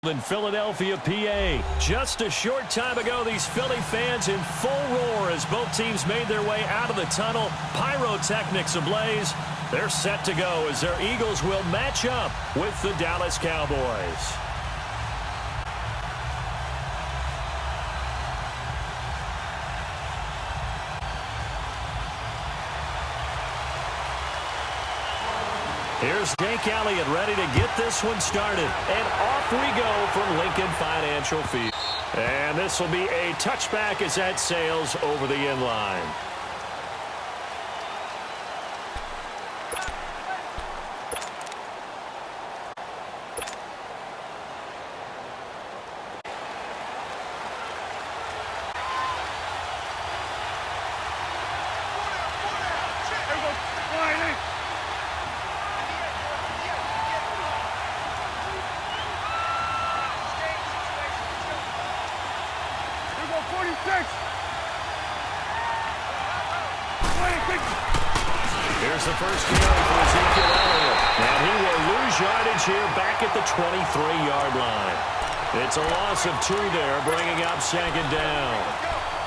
in Philadelphia, PA. Just a short time ago, these Philly fans in full roar as both teams made their way out of the tunnel. Pyrotechnics ablaze. They're set to go as their Eagles will match up with the Dallas Cowboys. Here's Jake Elliott ready to get this one started. And off we go from Lincoln Financial Field. And this will be a touchback as that sails over the end line. Here's the first carry for Ezekiel Elliott. And he will lose yardage here back at the 23-yard line. It's a loss of 2 there, bringing up second down.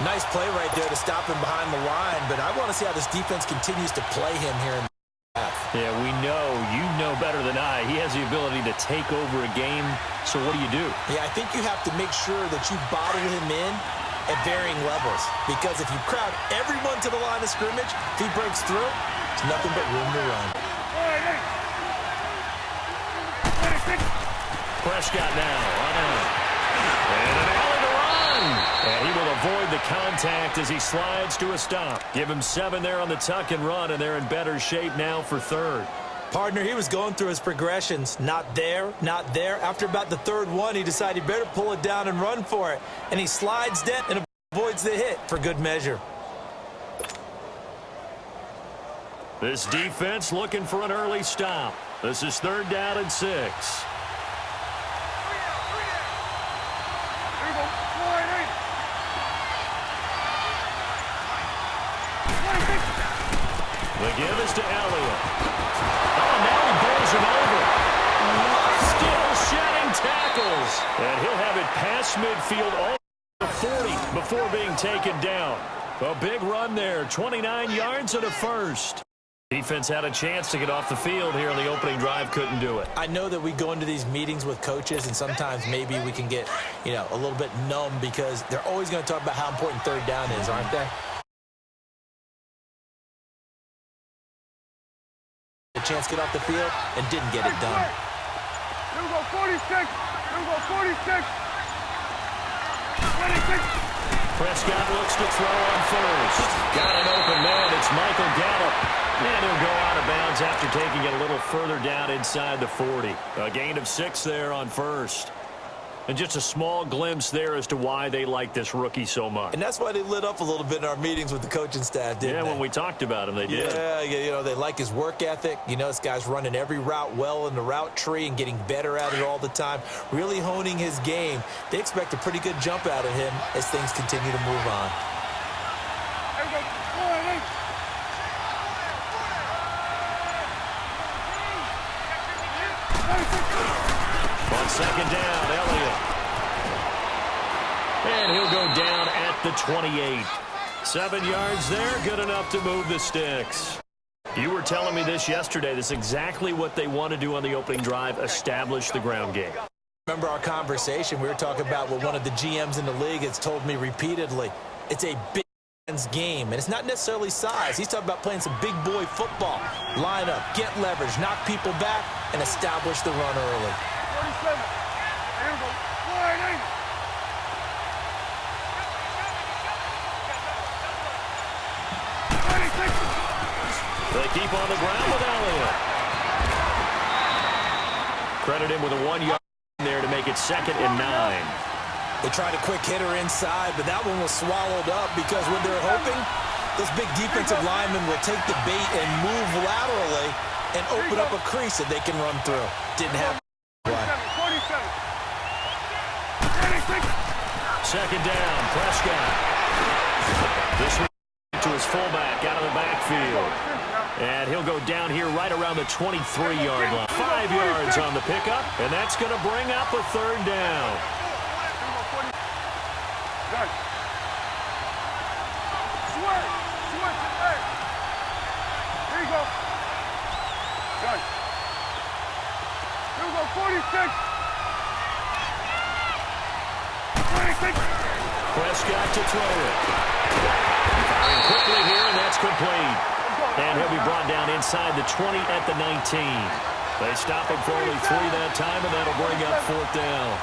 Nice play right there to stop him behind the line, but I want to see how this defense continues to play him here in the half. Yeah, we know, you know better than I, he has the ability to take over a game. So what do? Yeah, I think you have to make sure that you bottle him in at varying levels, because if you crowd everyone to the line of scrimmage, if he breaks through, it's nothing but room to run. Prescott now on out. And an alley to run. And he will avoid the contact as he slides to a stop. Give him 7 there on the tuck and run, and they're in better shape now for third. Partner, he was going through his progressions. Not there, not there. After about the third one, he decided he better pull it down and run for it. And he slides down and avoids the hit for good measure. This defense looking for an early stop. This is 3rd down and 6. The give is to Elliott. Oh, now he bowls him over. Still shedding tackles. And he'll have it past midfield all to 40 before being taken down. A big run there, 29 yards and a first. Defense had a chance to get off the field here on the opening drive, couldn't do it. I know that we go into these meetings with coaches, and sometimes maybe we can get, a little bit numb because they're always going to talk about how important 3rd down is, aren't they? A chance to get off the field and didn't get it done. Here we go, 46. Here we go, 46. 26. Prescott looks to throw on first. Got an open man. It's Michael Gallup. And he'll go out of bounds after taking it a little further down inside the 40. A gain of 6 there on first. And just a small glimpse there as to why they like this rookie so much. And that's why they lit up a little bit in our meetings with the coaching staff, didn't they? Yeah, when we talked about him, they did. Yeah, they like his work ethic. This guy's running every route well in the route tree and getting better at it all the time, really honing his game. They expect a pretty good jump out of him as things continue to move on. On second down, Elliott. And he'll go down at the 28. 7 yards there, good enough to move the sticks. You were telling me this yesterday. This is exactly what they want to do on the opening drive, establish the ground game. Remember our conversation? We were talking about what one of the GMs in the league has told me repeatedly. It's a big man's game, and it's not necessarily size. He's talking about playing some big boy football. Line up, get leverage, knock people back, and establish the run early. 47. Here we go. 48. They keep on the ground with Elliott. Credit him with a 1-yard there to make it 2nd and 9. They tried a quick hitter inside, but that one was swallowed up because what they're hoping, this big defensive lineman will take the bait and move laterally and open up a crease that they can run through. Didn't happen. 2nd down, Prescott. This one to his fullback out of the backfield. And he'll go down here right around the 23-yard line. 5 yards on the pickup, and that's going to bring up a third down. Here you go. Done. Here we go, 46. 26. Prescott to throw it. Firing quickly here, and that's complete. And he'll be brought down inside the 20 at the 19. They stop him for only 3 that time, and that'll bring up fourth down.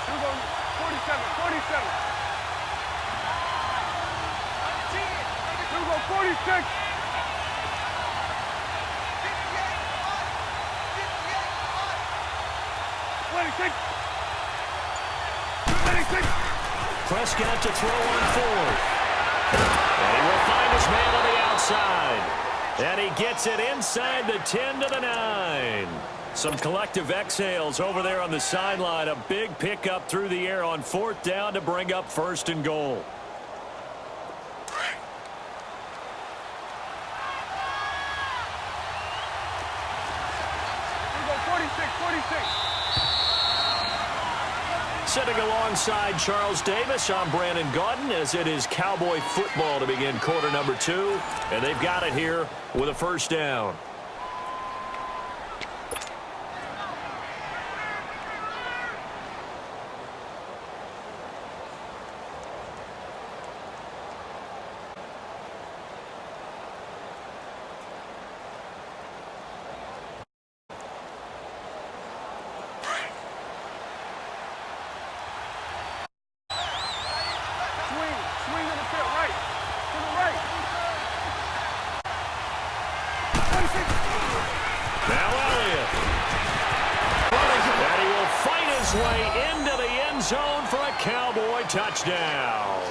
Here we go, 47. Here we go, 46. 26. Prescott to throw on fourth. And he will find his man on the outside. And he gets it inside the 10 to the 9. Some collective exhales over there on the sideline. A big pickup through the air on fourth down to bring up first and goal. Here we go, 46. Sitting alongside Charles Davis, I'm Brandon Gaudin, as it is Cowboy football to begin quarter number 2. And they've got it here with a first down. Swing in the field, right. To the right. 26. Now Elliott. And he will fight his way into the end zone for a Cowboy touchdown.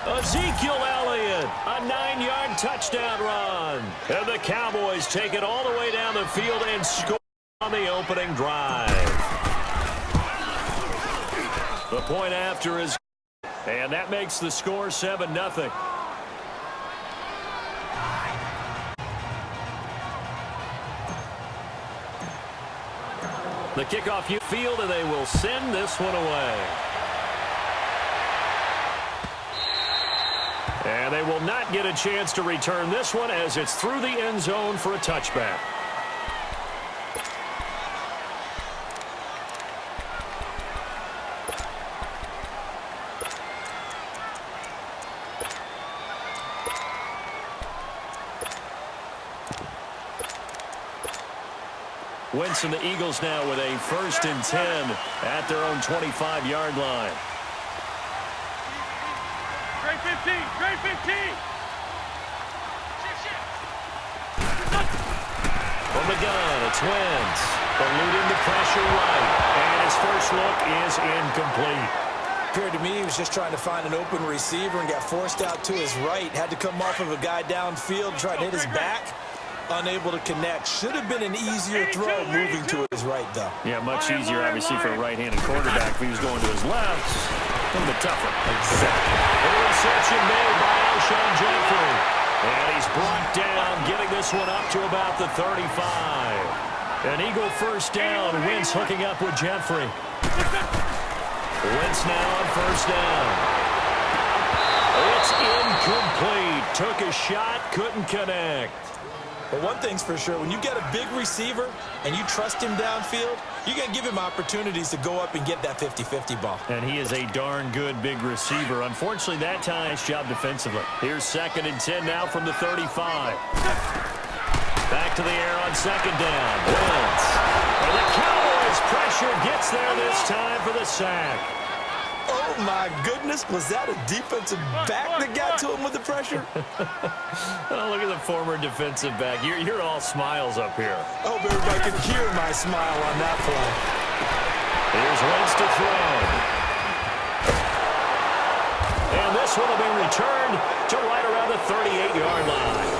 Ezekiel Elliott, a 9-yard touchdown run. And the Cowboys take it all the way down the field and score on the opening drive. The point after is, and that makes the score 7-0. The kickoff field, and they will send this one away. And they will not get a chance to return this one as it's through the end zone for a touchback. Wentz and the Eagles now with a 1st and 10 at their own 25-yard line. Great 15. From the gun, it's Wentz. Eluding the pressure right. And his first look is incomplete. Appeared to me he was just trying to find an open receiver and got forced out to his right. Had to come off of a guy downfield, try to hit his back. Unable to connect. Should have been an easier throw moving to his right, though. Yeah, much easier, obviously, for a right-handed quarterback. If he was going to his left, a little bit tougher. Exactly. Interception made by Alshon Jeffrey. And he's brought down, getting this one up to about the 35. An Eagle first down. Wentz hooking up with Jeffrey. Wentz now on first down. It's incomplete. Took a shot, couldn't connect. But one thing's for sure, when you get a big receiver and you trust him downfield, you're going to give him opportunities to go up and get that 50-50 ball. And he is a darn good big receiver. Unfortunately, that time, nice job defensively. Here's 2nd and 10 now from the 35. Back to the air on 2nd down. Wentz. And the Cowboys pressure gets there this time for the sack. Oh, my goodness. Was that a defensive back that got to him with the pressure? Oh, look at the former defensive back. You're all smiles up here. I hope everybody can hear my smile on that play. Here's Wentz to throw. And this one will be returned to right around the 38-yard line.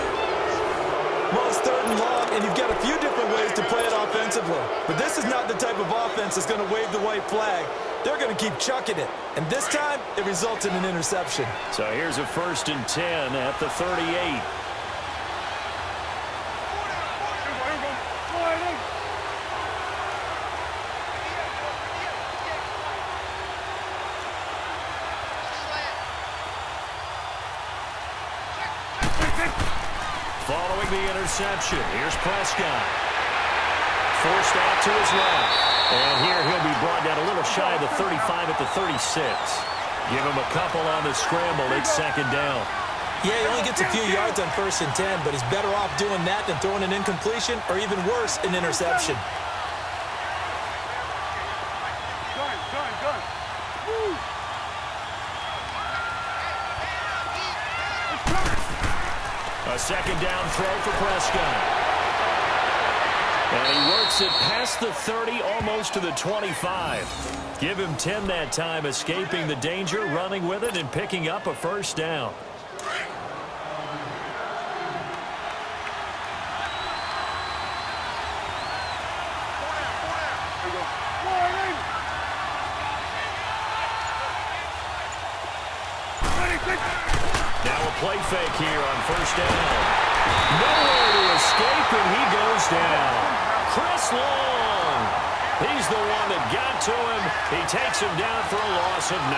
Well, it's 3rd and long, and you've got a few different ways to play it offensively. But this is not the type of offense that's going to wave the white flag. they're going to keep chucking it. And this time, it results in an interception. So here's a 1st and 10 at the 38. Following the interception, here's Prescott. Forced out to his left. And here he'll be brought down a little shy of the 35 at the 36. Give him a couple on the scramble. It's 2nd down. Yeah, he only gets a few yards on 1st and 10, but he's better off doing that than throwing an incompletion or even worse, an interception. A 2nd down throw for Prescott. And he works it past the 30, almost to the 25. Give him 10 that time, escaping the danger, running with it, and picking up a 1st down. Now a play fake here on 1st down. Nowhere to escape, and he goes down. Chris Long. He's the one that got to him. He takes him down for a loss of 9.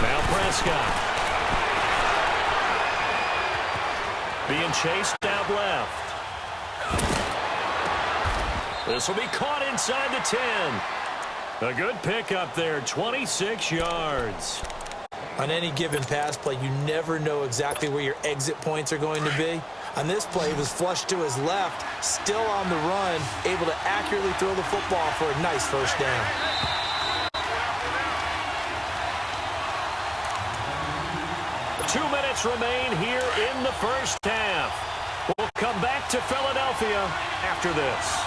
Now Prescott. Being chased out left. This will be caught inside the 10. A good pickup there, 26 yards. On any given pass play, you never know exactly where your exit points are going to be. On this play, he was flushed to his left, still on the run, able to accurately throw the football for a nice 1st down. Two minutes remain here in the 1st half. We'll come back to Philadelphia after this.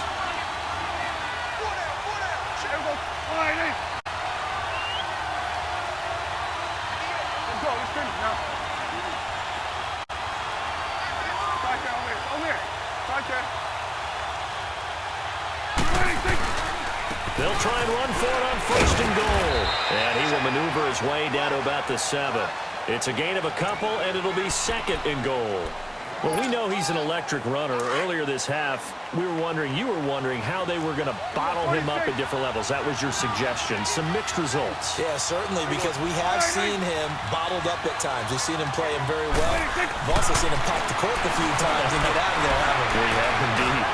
They'll try and run for it on 1st and goal. And he will maneuver his way down to about the 7. It's a gain of a couple, and it'll be 2nd and goal. Well, we know he's an electric runner. Earlier this half, you were wondering how they were going to bottle him up at different levels. That was your suggestion. Some mixed results. Yeah, certainly, because we have seen him bottled up at times. We've seen him play him very well. We've also seen him pop the cork a few times and get out of there, haven't we? We have indeed.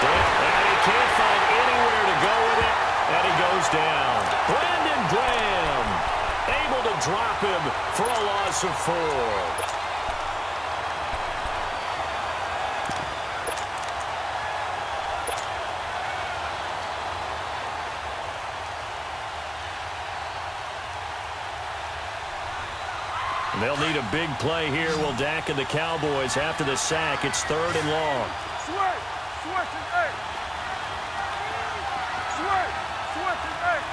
And he can't find anywhere to go with it, and he goes down. Brandon Graham able to drop him for a loss of 4. They'll need a big play here. Will Dak and the Cowboys after the sack. It's 3rd and long. Switch is 8. Switch is 8.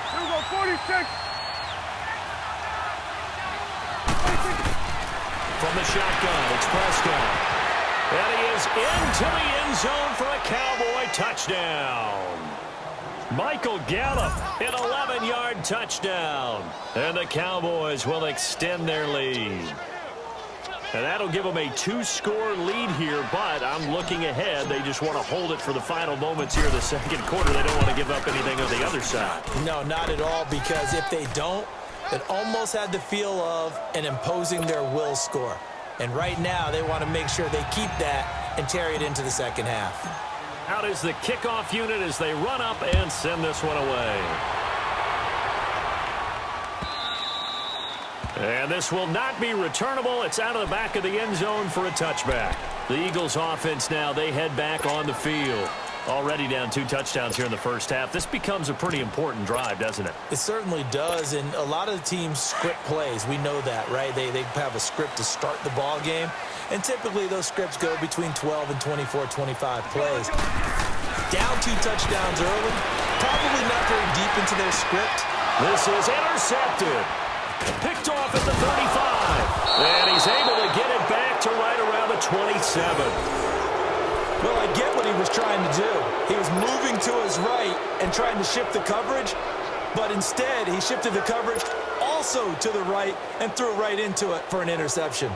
Here we go, 46. From the shotgun, it's Prescott. And he is into the end zone for a Cowboy touchdown. Michael Gallup, an 11-yard touchdown. And the Cowboys will extend their lead. And that'll give them a 2-score lead here, but I'm looking ahead. They just want to hold it for the final moments here of the 2nd quarter. They don't want to give up anything on the other side. No, not at all, because if they don't, it almost had the feel of an imposing their will score. And right now, they want to make sure they keep that and carry it into the 2nd half. Out is the kickoff unit as they run up and send this one away. And this will not be returnable. It's out of the back of the end zone for a touchback. The Eagles offense now, they head back on the field. Already down 2 touchdowns here in the first half. This becomes a pretty important drive, doesn't it? It certainly does, and a lot of the teams script plays. We know that, right? They have a script to start the ball game, and typically those scripts go between 12 and 24, 25 plays. Down 2 touchdowns early, probably not very deep into their script. This is intercepted. Picked off at the 35. And he's able to get it back to right around the 27. Well, I get what he was trying to do. He was moving to his right and trying to shift the coverage, but instead he shifted the coverage also to the right and threw right into it for an interception.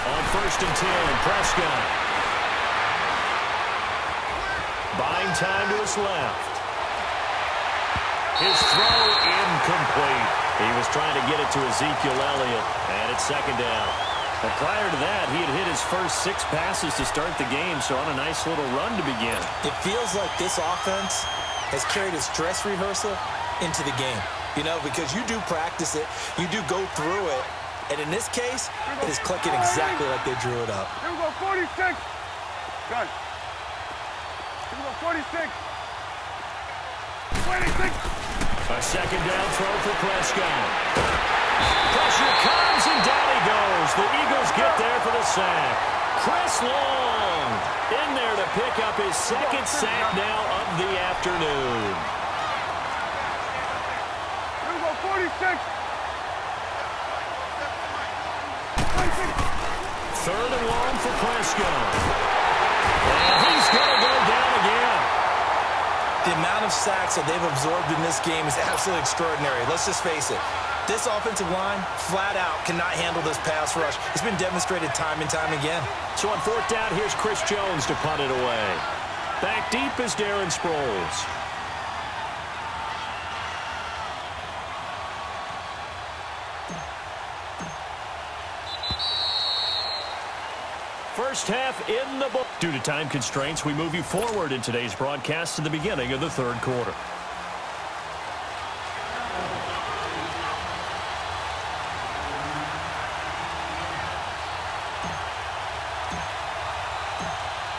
On 1st and 10, Prescott. Buying time to his left. His throw incomplete. He was trying to get it to Ezekiel Elliott, and it's 2nd down. But prior to that, he had hit his first 6 passes to start the game, so on a nice little run to begin. It feels like this offense has carried its dress rehearsal into the game. You know, because you do practice it, you do go through it, and in this case, it is clicking exactly like they drew it up. Here we go, 46. Gun. Here we go, 46. 26. A 2nd down throw for Prescott. Pressure comes, and down he goes. The Eagles get there for the sack. Chris Long in there to pick up his 2nd sack now of the afternoon. Here we go, 46. 3rd and long for Prescott. And he's going to go down again. The amount of sacks that they've absorbed in this game is absolutely extraordinary. Let's just face it. This offensive line, flat out, cannot handle this pass rush. It's been demonstrated time and time again. So on 4th down, here's Chris Jones to punt it away. Back deep is Darren Sproles. First half in the book. Due to time constraints, we move you forward in today's broadcast to the beginning of the 3rd quarter.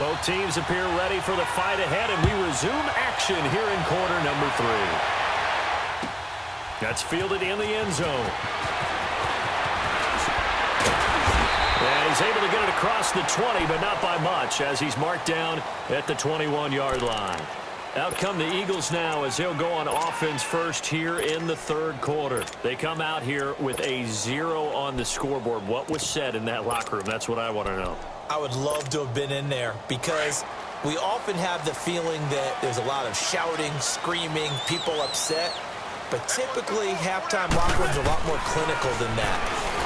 Both teams appear ready for the fight ahead, and we resume action here in quarter number 3. That's fielded in the end zone. And he's able to get it across the 20, but not by much, as he's marked down at the 21-yard line. Out come the Eagles now as they'll go on offense first here in the 3rd quarter. They come out here with a 0 on the scoreboard. What was said in that locker room? That's what I want to know. I would love to have been in there because we often have the feeling that there's a lot of shouting, screaming, people upset. But typically, halftime locker rooms are a lot more clinical than that.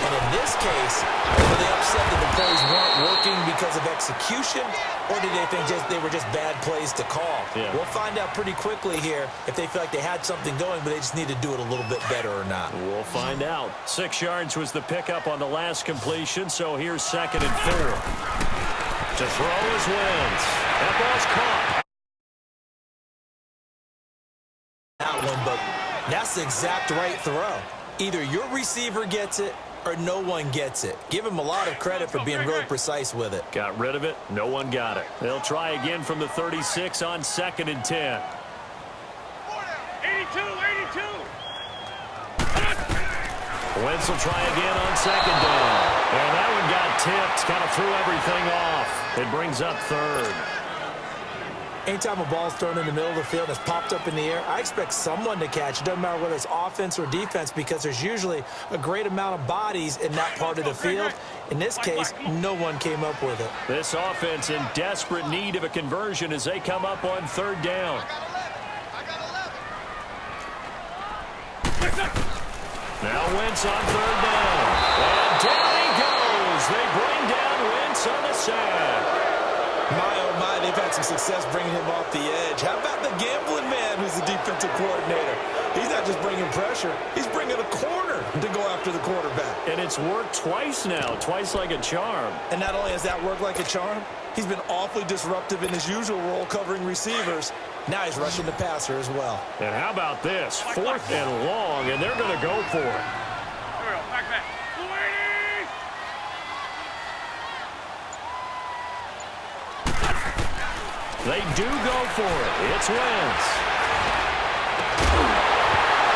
And in this case, were they upset that the plays weren't working because of execution, or did they think they were just bad plays to call? Yeah. We'll find out pretty quickly here if they feel like they had something going, but they just need to do it a little bit better or not. We'll find out. 6 yards was the pickup on the last completion, so here's 2nd and 4. To throw is Wentz. That ball's caught. That one, but that's the exact right throw. Either your receiver gets it or no one gets it. Give him a lot of credit for being really precise with it. Got rid of it. No one got it. They'll try again from the 36 on 2nd and 10. 82. Wentz will try again on 2nd down. And that one got tipped. Kind of threw everything off. It brings up 3rd. Anytime a ball's thrown in the middle of the field and it's popped up in the air, I expect someone to catch. It doesn't matter whether it's offense or defense because there's usually a great amount of bodies in that part of the field. In this case, no one came up with it. This offense in desperate need of a conversion as they come up on 3rd down. Now Wentz on 3rd down. And down he goes. They bring down Wentz on the sack. My, oh my, they've had some success bringing him off the edge. How about the gambling man who's the defensive coordinator? He's not not just bringing pressure, he's bringing a corner to go after the quarterback. And it's worked twice now, twice like a charm. And not only has that worked like a charm, he's been awfully disruptive in his usual role covering receivers. Now he's rushing the passer as well. And how about this? 4th and long, and they're going to go for it. Back. They do go for it. It's Wentz.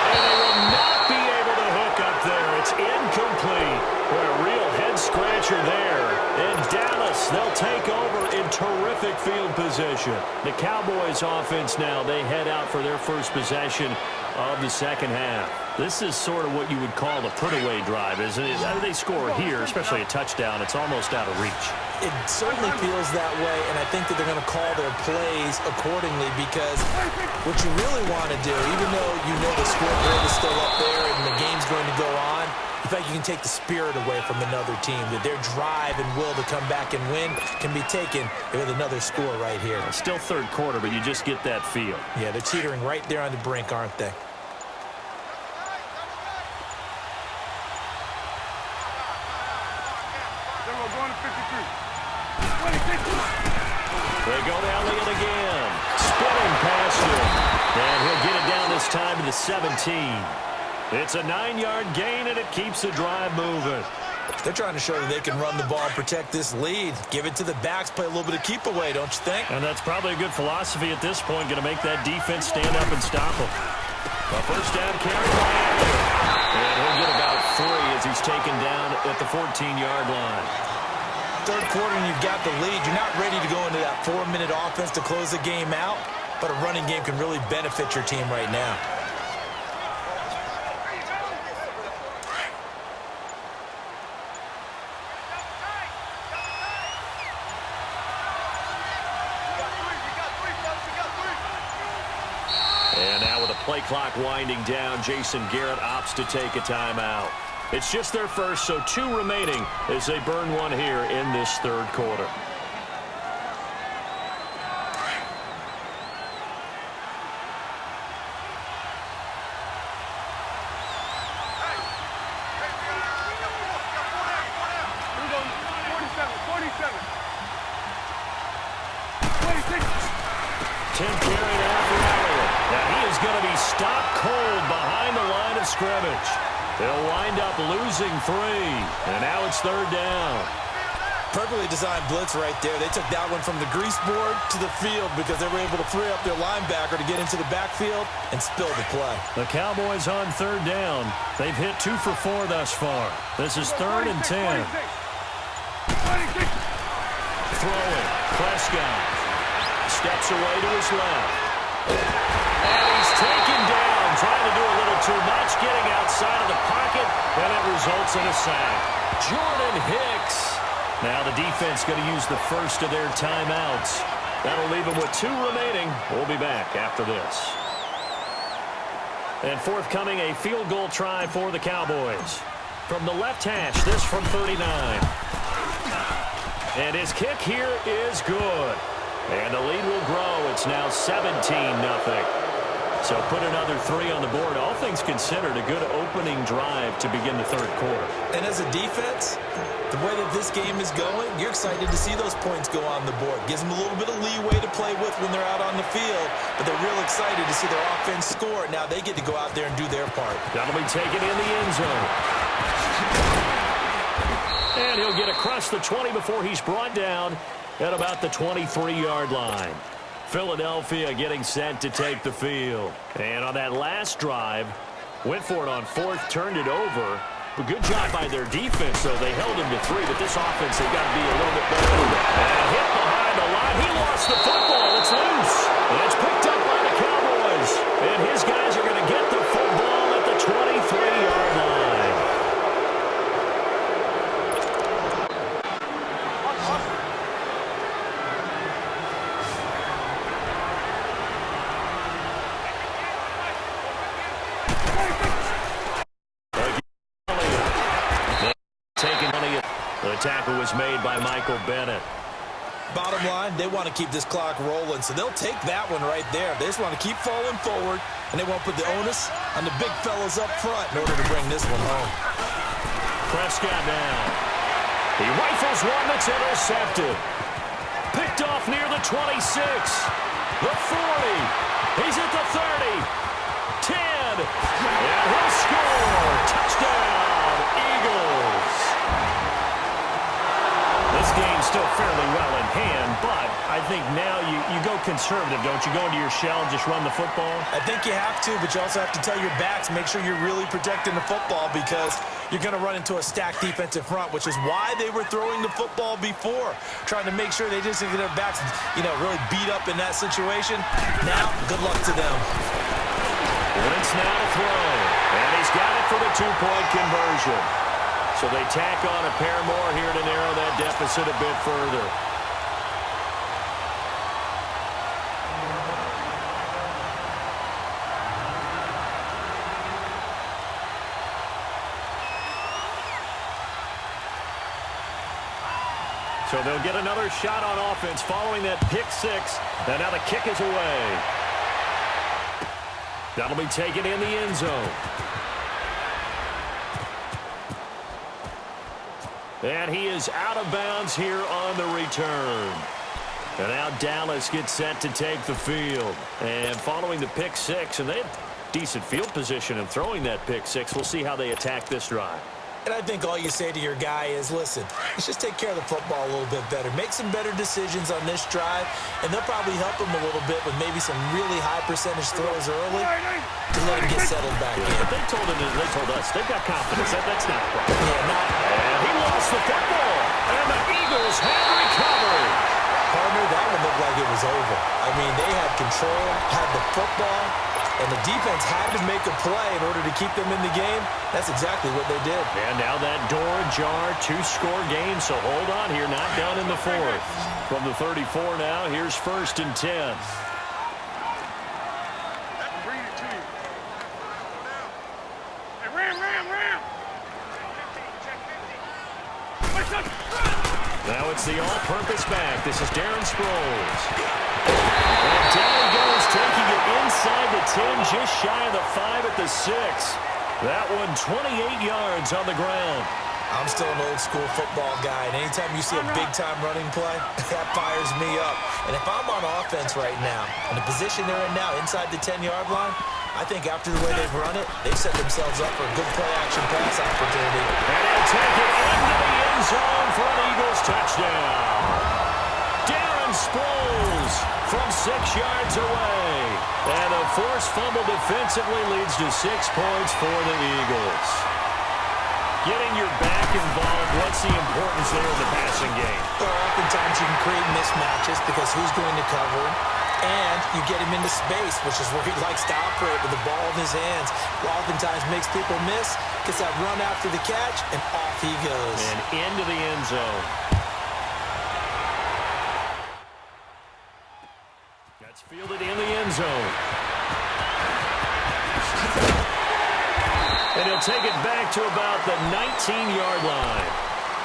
And they will not be able to hook up there. It's incomplete. Boy, a real head-scratcher there. In Dallas, they'll take over in terrific field position. The Cowboys offense now, they head out for their first possession of the second half. This is sort of what you would call a put-away drive, isn't it? They score here, especially a touchdown. It's almost out of reach. It certainly feels that way, and I think that they're going to call their plays accordingly because what you really want to do, even though you know the scoreboard is still up there and the game's going to go on, in fact, you can take the spirit away from another team, that their drive and will to come back and win can be taken with another score right here. Still third quarter, but you just get that feel. Yeah, they're teetering right there on the brink, aren't they? Going to 53. They go to Elliott again. Spinning past him. And he'll get it down this time to the 17. It's a 9-yard gain, and it keeps the drive moving. They're trying to show that they can run the ball and protect this lead. Give it to the backs, play a little bit of keep away, don't you think? And that's probably a good philosophy at this point, going to make that defense stand up and stop them. A first down carry by Elliott. And he'll get about 3 as he's taken down at the 14-yard line. Third quarter and you've got the lead. You're not ready to go into that 4-minute offense to close the game out, but a running game can really benefit your team right now. And now with the play clock winding down, Jason Garrett opts to take a timeout. It's just their first, so 2 remaining as they burn one here in this third quarter. Tim carried after Elliott. Now he is going to be stopped cold behind the line of scrimmage. They'll wind up losing 3, and now it's third down. Perfectly designed blitz right there. They took that one from the grease board to the field because they were able to free up their linebacker to get into the backfield and spill the play. The Cowboys on third down. They've hit 2 for 4 thus far. This is 3rd and 10. Throwing. Prescott steps away to his left. And he's taken down, trying to do a little too much, getting outside of the pocket, and it results in a sack. Jordan Hicks. Now the defense going to use the first of their timeouts. That'll leave them with 2 remaining. We'll be back after this. And forthcoming, a field goal try for the Cowboys. From the left hash, this from 39. And his kick here is good. And the lead will grow. It's now 17-0. So put another 3 on the board. All things considered, a good opening drive to begin the third quarter. And as a defense, the way that this game is going, you're excited to see those points go on the board. Gives them a little bit of leeway to play with when they're out on the field, but they're real excited to see their offense score. Now they get to go out there and do their part. That'll be taken in the end zone. And he'll get across the 20 before he's brought down at about the 23-yard line. Philadelphia getting set to take the field. And on that last drive, went for it on 4th, turned it over. But good job by their defense, though. They held him to 3, but this offense, they've got to be a little bit better. And hit behind the line. He lost the football. It's loose. And it's picked up by the Cowboys. And his guys are going to get the football at the 23-yard line. Tackle was made by Michael Bennett. Bottom line, they want to keep this clock rolling, so they'll take that one right there. They just want to keep falling forward and they won't put the onus on the big fellas up front in order to bring this one home. Prescott now. He rifles one that's intercepted. Picked off near the 26. The 40. He's at the 30. 10. And he'll score. Touchdown, Eagles. This game's still fairly well in hand, but I think now you go conservative, don't you? Go into your shell and just run the football? I think you have to, but you also have to tell your backs, make sure you're really protecting the football because you're going to run into a stacked defensive front, which is why they were throwing the football before, trying to make sure they just get their backs, really beat up in that situation. Now, good luck to them. Wentz now to throw, and he's got it for the two-point conversion. So they tack on a pair more here to narrow that deficit a bit further. So they'll get another shot on offense following that pick six. And now the kick is away. That'll be taken in the end zone. And he is out of bounds here on the return. And now Dallas gets set to take the field. And following the pick six, and they have decent field position in throwing that pick six. We'll see how they attack this drive. And I think all you say to your guy is, listen, let's just take care of the football a little bit better. Make some better decisions on this drive, and they'll probably help him a little bit with maybe some really high percentage throws early to let him get settled back in. But they told us, they've got confidence. That's not a problem. Yeah, and he lost the football, and the Eagles have recovered. Partner, that one looked like it was over. I mean, they had control, had the football, and the defense had to make a play in order to keep them in the game. That's exactly what they did. And now that door ajar, two-score game, so hold on here, not done in the fourth. From the 34 now, here's 1st and 10. Bring it to you. Hey, ram. Now it's the all-purpose back. This is Darren Sproles. And down he goes, taking it inside the 10, just shy of the 5 at the 6. That one 28 yards on the ground. I'm still an old-school football guy, and anytime you see a big-time running play, that fires me up. And if I'm on offense right now, in the position they're in now, inside the 10-yard line, I think after the way they've run it, they've set themselves up for a good play-action pass opportunity. And he'll take it into the end zone for an Eagles touchdown. Darren Sproles from 6 yards away. And a forced fumble defensively leads to 6 points for the Eagles. Getting your back involved, what's the importance there in the passing game? Well, oftentimes you can create mismatches because who's going to cover him? And you get him into space, which is where he likes to operate with the ball in his hands. Oftentimes makes people miss, gets that run after the catch, and off he goes. And into the end zone. That's fielded in the end zone. And he'll take it back to about the 19-yard line.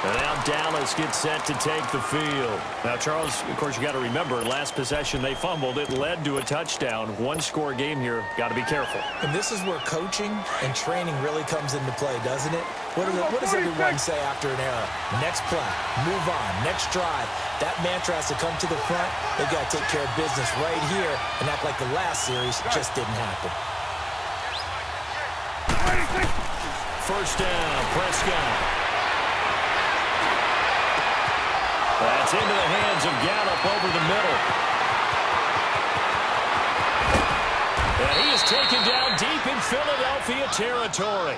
And now Dallas gets set to take the field. Now, Charles, of course, you got to remember, last possession they fumbled. It led to a touchdown. One-score game here. Got to be careful. And this is where coaching and training really comes into play, doesn't it? What does everyone say after an error? Next play, move on, next drive. That mantra has to come to the front. They've got to take care of business right here and act like the last series just didn't happen. First down, Prescott. That's into the hands of Gallup over the middle. And he is taken down deep in Philadelphia territory.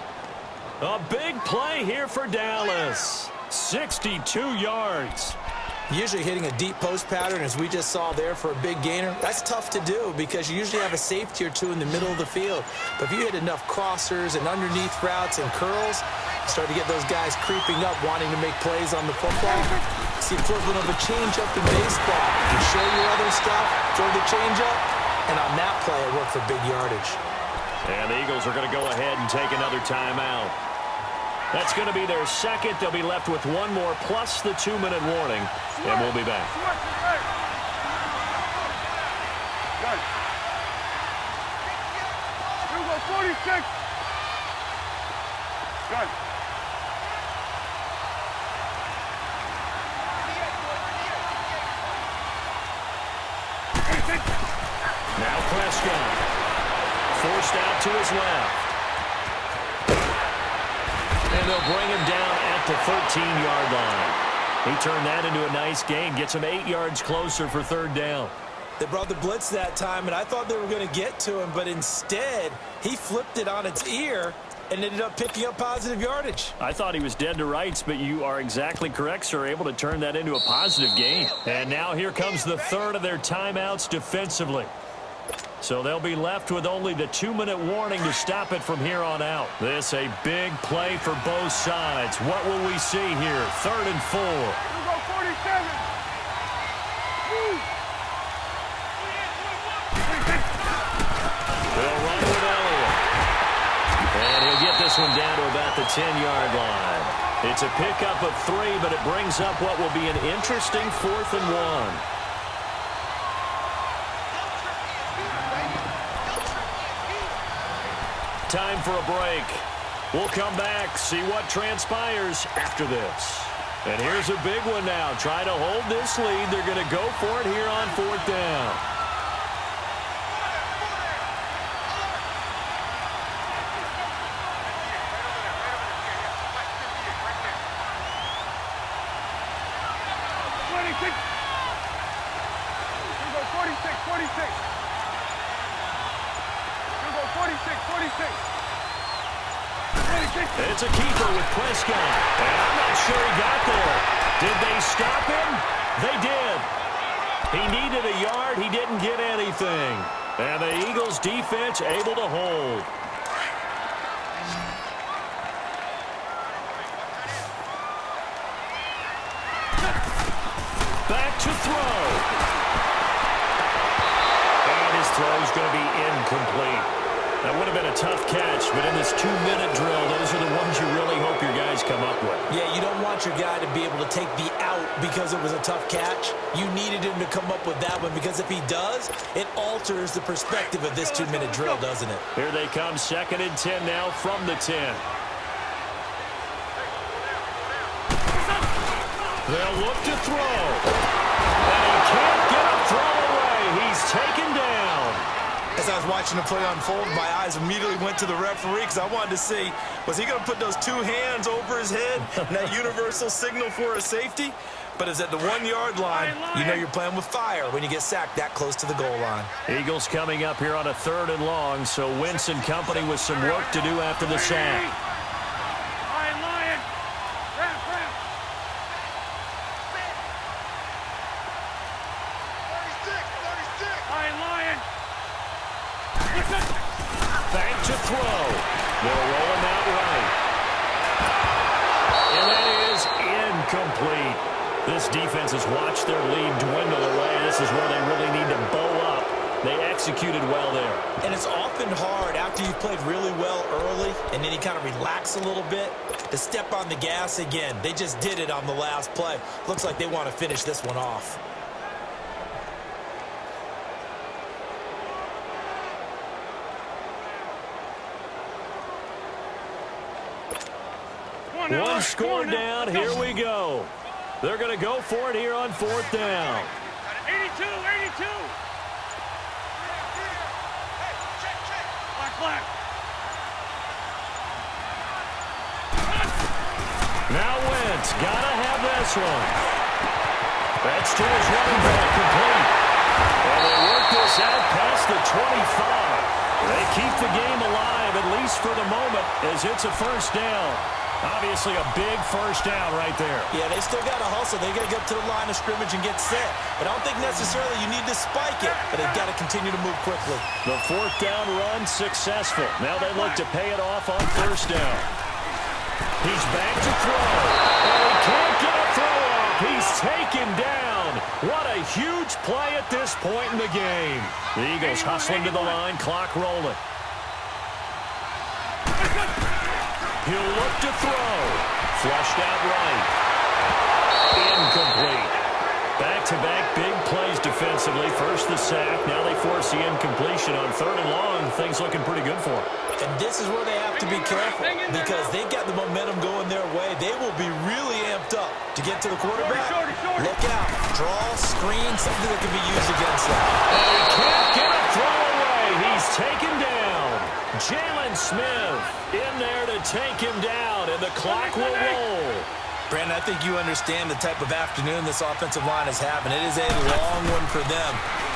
A big play here for Dallas. 62 yards. Usually hitting a deep post pattern, as we just saw there for a big gainer, that's tough to do because you usually have a safety or two in the middle of the field. But if you hit enough crossers and underneath routes and curls, you start to get those guys creeping up, wanting to make plays on the football. It's the equivalent of a changeup in baseball. You show your other stuff, throw the changeup, and on that play, it worked for big yardage. And the Eagles are going to go ahead and take another timeout. That's going to be their second. They'll be left with one more, plus the 2-minute warning, and we'll be back. 46. Gun. Now Prescott. Forced out to his left. And they'll bring him down at the 13-yard line. He turned that into a nice gain. Gets him 8 yards closer for third down. They brought the blitz that time, and I thought they were going to get to him, but instead, he flipped it on its ear and ended up picking up positive yardage. I thought he was dead to rights, but you are exactly correct, sir. Able to turn that into a positive gain. And now here comes the third of their timeouts defensively. So they'll be left with only the 2-minute warning to stop it from here on out. This a big play for both sides. What will we see here? 3rd and 4. You go 47. Woo. They'll run with Elliott. And he'll get this one down to about the 10-yard line. It's a pickup of 3, but it brings up what will be an interesting 4th and 1. Time for a break. We'll come back, see what transpires after this. And here's a big one now. Try to hold this lead. They're going to go for it here on 4th down. It's a keeper with Prescott. And I'm not sure he got there. Did they stop him? They did. He needed a yard. He didn't get anything. And the Eagles defense able to hold. Back to throw. And his throw is going to be incomplete. That would have been a tough catch, but in this 2-minute drill, those are the ones you really hope your guys come up with. Yeah, you don't want your guy to be able to take the out because it was a tough catch. You needed him to come up with that one because if he does, it alters the perspective of this 2-minute drill, doesn't it? Here they come, 2nd and 10 now from the 10. They'll look to throw. And he can't get a throw away. He's taken down. As I was watching the play unfold, my eyes immediately went to the referee because I wanted to see, was he going to put those 2 hands over his head and that universal signal for a safety? But it's at the 1-yard line. You know you're playing with fire when you get sacked that close to the goal line. Eagles coming up here on a 3rd and long, so Wentz and company with some work to do after the sack. Back to throw. They'll roll him out right. And that is incomplete. This defense has watched their lead dwindle away. This is where they really need to bow up. They executed well there. And it's often hard after you've played really well early and then you kind of relax a little bit to step on the gas again. They just did it on the last play. Looks like they want to finish this one off. One score down. Here we go. They're going to go for it here on 4th down. 82. Black. Now Wentz. Got to have this one. That's to his running back, complete. And they work this out past the 25. They keep the game alive, at least for the moment, as it's a 1st down. Obviously a big 1st down right there. Yeah, they still got to hustle. They got to get to the line of scrimmage and get set. But I don't think necessarily you need to spike it, but they've got to continue to move quickly. The 4th down run successful. Now they look to pay it off on 1st down. He's back to throw. And he can't get a throw off. He's taken down. What a huge play at this point in the game. The Eagles hustling to the line, clock rolling. He'll look to throw. Flushed out right. Incomplete. Back-to-back big plays defensively. defensively. First the sack. Now they force the incompletion on 3rd and long. Things looking pretty good for them. And this is where they have to be careful because they've got the momentum going their way. They will be really amped up to get to the quarterback. Look out. Draw, screen, something that can be used against them. He can't get a throw away. He's taken down. Jalen Smith in there to take him down, and the clock will roll. Brandon, I think you understand the type of afternoon this offensive line is having. It is a long one for them.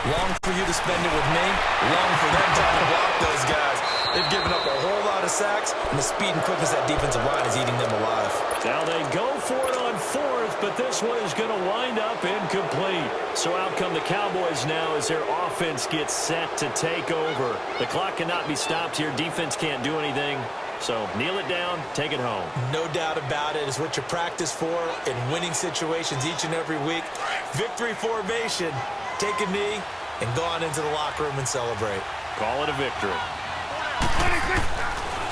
Long for you to spend it with me. Long for them trying to block those guys. They've given up a whole lot of sacks, and the speed and quickness that defensive line is eating them alive. Now they go for it on 4th, but this one is going to wind up incomplete. So out come the Cowboys now as their offense gets set to take over. The clock cannot be stopped here. Defense can't do anything. So kneel it down, take it home. No doubt about it. It's what you practice for in winning situations each and every week. Victory formation. Take a knee and go on into the locker room and celebrate. Call it a victory.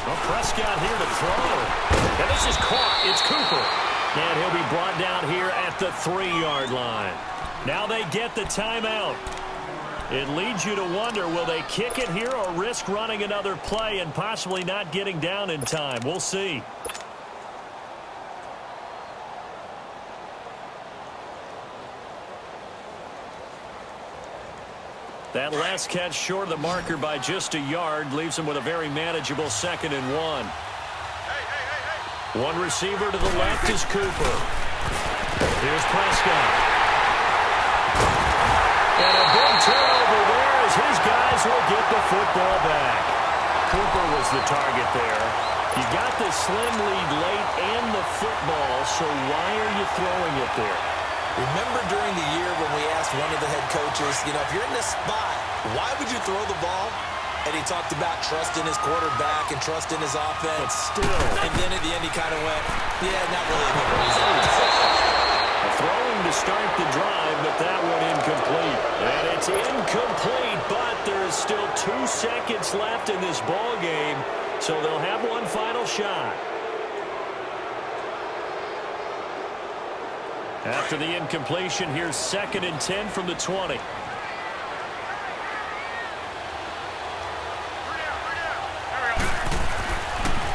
Well, Prescott here to throw. And this is caught. It's Cooper. And he'll be brought down here at the 3-yard line. Now they get the timeout. It leads you to wonder, will they kick it here or risk running another play and possibly not getting down in time? We'll see. That last catch short of the marker by just a yard leaves them with a very manageable 2nd and 1. One receiver to the left is Cooper. Here's Prescott. And a big turnover there as his guys will get the football back. Cooper was the target there. You got the slim lead late and the football, so why are you throwing it there? Remember during the year when we asked one of the head coaches, if you're in this spot, why would you throw the ball? And he talked about trust in his quarterback and trust in his offense. But still. And then at the end he kind of went, yeah, not really a good reason. Throwing to start the drive, but that one incomplete. And it's incomplete, but there's still 2 seconds left in this ball game, so they'll have one final shot. After the incompletion, here's 2nd and 10 from the 20.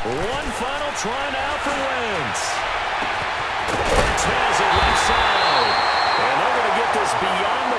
One final try now for Wentz. Wentz has it left side. And they're going to get this beyond